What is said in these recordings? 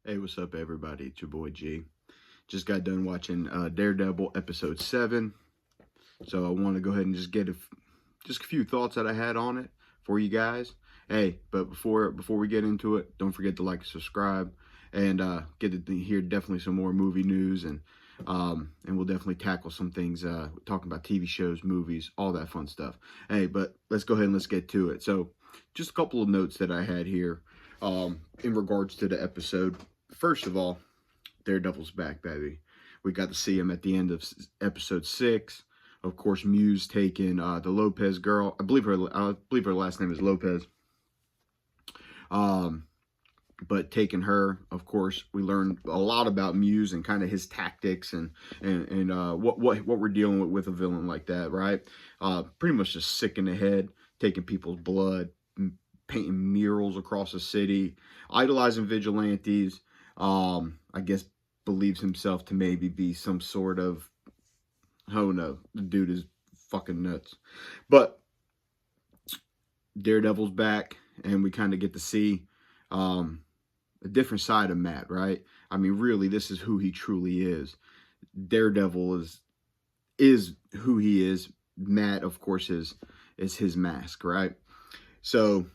Hey, what's up, everybody? It's your boy G. Just got done watching Daredevil episode 7, so I want to go ahead and just get just a few thoughts that I had on it for you guys. Hey, but before we get into it, don't forget to like and subscribe, and get to hear definitely some more movie news, and we'll definitely tackle some things talking about TV shows, movies, all that fun stuff. Hey, but let's go ahead and let's get to it. So, just a couple of notes that I had here in regards to the episode. First of all, Daredevil's back, baby. We got to see him at the end of episode 6. Of course, Muse taking the Lopez girl. I believe her last name is Lopez. But taking her, of course, we learned a lot about Muse and kind of his tactics and what we're dealing with a villain like that, right? Pretty much just sick in the head, taking people's blood, painting murals across the city, idolizing vigilantes. I guess believes himself to maybe be some sort of, oh no, the dude is fucking nuts. But Daredevil's back, and we kind of get to see a different side of Matt, right? I mean, really, this is who he truly is. Daredevil is who he is. Matt, of course, is his mask, right? So,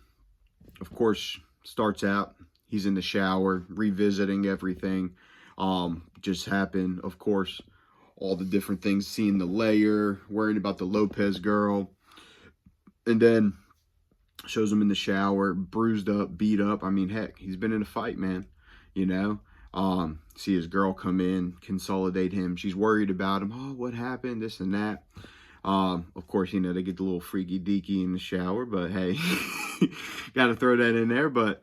of course, starts out, he's in the shower, revisiting everything. Just happened, of course, all the different things, seeing the layer, worrying about the Lopez girl, and then shows him in the shower, bruised up, beat up. I mean, heck, he's been in a fight, man, you know. See his girl come in, consolidate him. She's worried about him. Oh, what happened? This and that. Of course, you know, they get the little freaky deaky in the shower, but hey, got to throw that in there. But,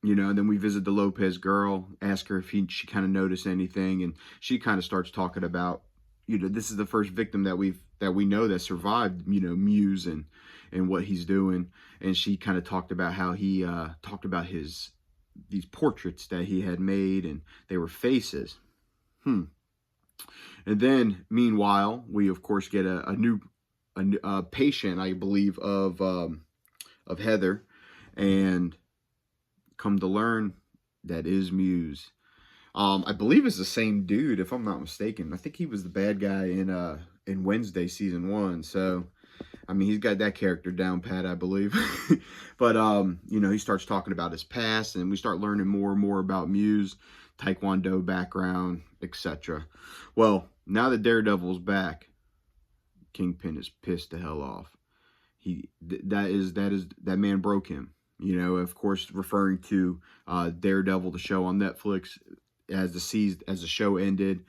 you know, and then we visit the Lopez girl, ask her if she kind of noticed anything. And she kind of starts talking about, you know, this is the first victim that we know that survived, you know, Muse and what he's doing. And she kind of talked about how he talked about these portraits that he had made, and they were faces. And then, meanwhile, we of course get a new patient, I believe, of Heather, and come to learn that is Muse. I believe it's the same dude, if I'm not mistaken. I think he was the bad guy in Wednesday season 1. So, I mean, he's got that character down pat, I believe. But you know, he starts talking about his past, and we start learning more and more about Muse, Taekwondo background, etc. Well, now that Daredevil's back, Kingpin is pissed the hell off. That man broke him. You know, of course, referring to Daredevil, the show on Netflix. As the show ended,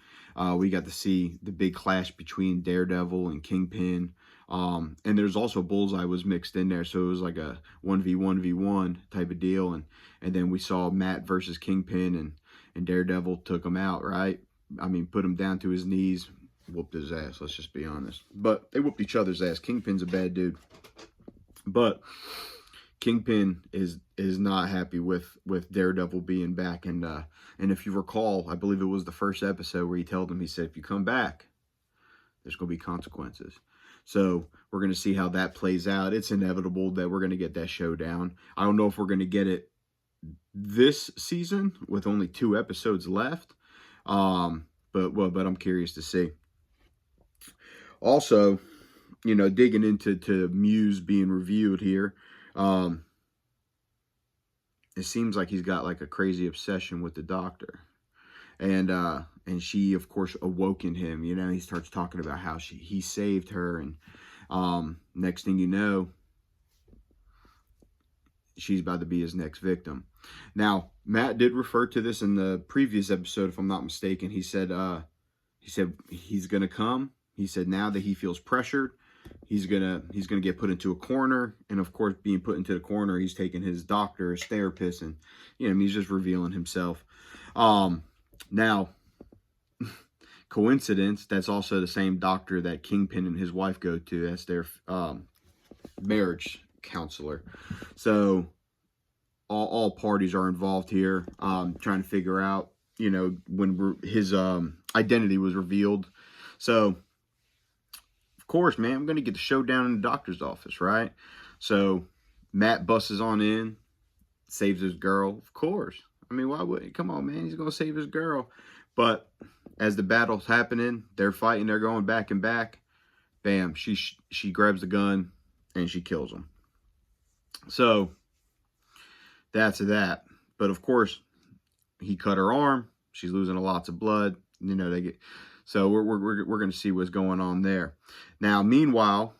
we got to see the big clash between Daredevil and Kingpin. And there's also Bullseye was mixed in there, so it was like a 1v1v1 type of deal. And then we saw Matt versus Kingpin, and Daredevil took him out, right? I mean, put him down to his knees, whooped his ass, let's just be honest. But they whooped each other's ass. Kingpin's a bad dude. But Kingpin is not happy with Daredevil being back, and if you recall, I believe it was the first episode where he told him, he said, if you come back, there's going to be consequences. So we're going to see how that plays out. It's inevitable that we're going to get that showdown. I don't know if we're going to get it this season with only 2 episodes left, but I'm curious to see. Also, you know, digging into Muse being reviewed here. It seems like he's got like a crazy obsession with the doctor, and she, of course, awoke in him. You know, he starts talking about how he saved her, and next thing you know, she's about to be his next victim. Now, Matt did refer to this in the previous episode, if I'm not mistaken. He said he's gonna come. He said now that he feels pressured, he's gonna get put into a corner, and of course, being put into the corner, he's taking his doctor, his therapist, and you know, he's just revealing himself. Now, coincidence, that's also the same doctor that Kingpin and his wife go to. That's their marriage counselor. So all parties are involved here, trying to figure out, you know, when his identity was revealed. So, of course, man, I'm going to get the showdown in the doctor's office, right? So Matt busts on in, saves his girl, of course. I mean, why would, come on, man, he's gonna save his girl. But as the battle's happening, they're fighting, they're going back and back. Bam, she grabs the gun and she kills him. So that's that. But of course, he cut her arm. She's losing lots of blood. You know, they get, so we're going to see what's going on there. Now, meanwhile,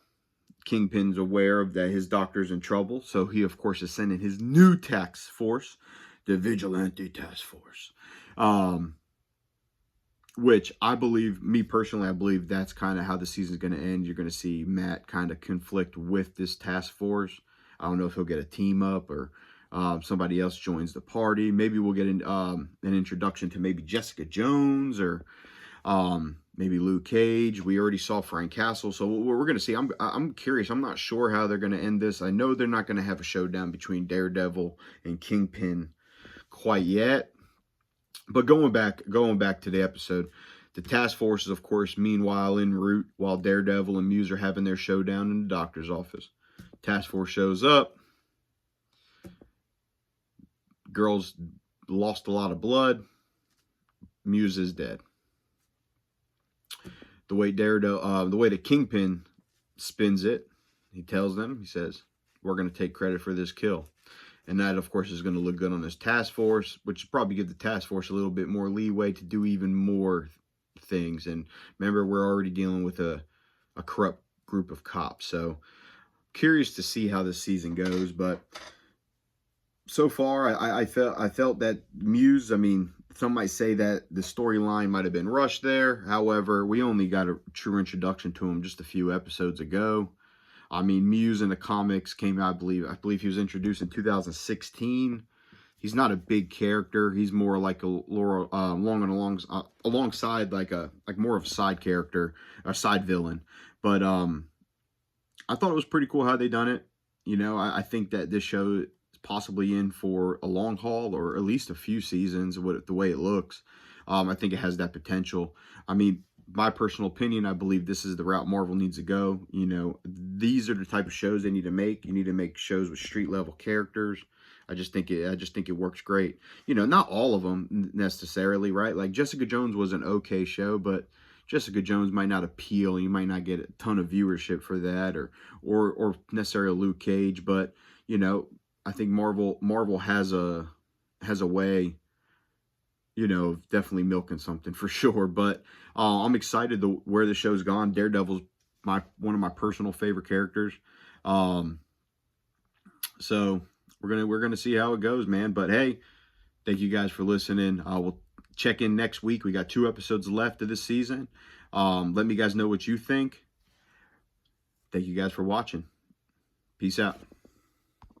Kingpin's aware of that his doctor's in trouble. So he, of course, is sending his new task force, the Vigilante Task Force. Which I believe, me personally, I believe that's kind of how the season's going to end. You're going to see Matt kind of conflict with this task force. I don't know if he'll get a team up or somebody else joins the party. Maybe we'll get an introduction to maybe Jessica Jones or maybe Luke Cage. We already saw Frank Castle. So we're going to see. I'm curious. I'm not sure how they're going to end this. I know they're not going to have a showdown between Daredevil and Kingpin quite yet. But going back to the episode, the task force is, of course, meanwhile en route while Daredevil and Muse are having their showdown in the doctor's office. Task force shows up. Girl's lost a lot of blood. Muse is dead. The way the Kingpin spins it, he tells them, he says, "We're going to take credit for this kill." And that, of course, is going to look good on this task force, which will probably give the task force a little bit more leeway to do even more things. And remember, we're already dealing with a corrupt group of cops. So curious to see how this season goes. But so far, I felt that Muse, I mean, some might say that the storyline might have been rushed there. However, we only got a true introduction to him just a few episodes ago. I mean, Muse in the comics came out, I believe he was introduced in 2016. He's not a big character. He's more like alongside like more of a side character, a side villain. But I thought it was pretty cool how they done it. You know, I think that this show is possibly in for a long haul or at least a few seasons. The way it looks, I think it has that potential. I mean, my personal opinion, I believe this is the route Marvel needs to go. You know, these are the type of shows they need to make. You need to make shows with street level characters. I just think it works great. You know, not all of them necessarily, right? Like Jessica Jones was an okay show, but Jessica Jones might not appeal. You might not get a ton of viewership for that, or necessarily Luke Cage. But you know, I think Marvel has a way, you know, definitely milking something for sure. But I'm excited where the show's gone. Daredevil's one of my personal favorite characters. So we're gonna see how it goes, man. But hey, thank you guys for listening. We'll check in next week. We got 2 episodes left of this season. Let me guys know what you think. Thank you guys for watching. Peace out.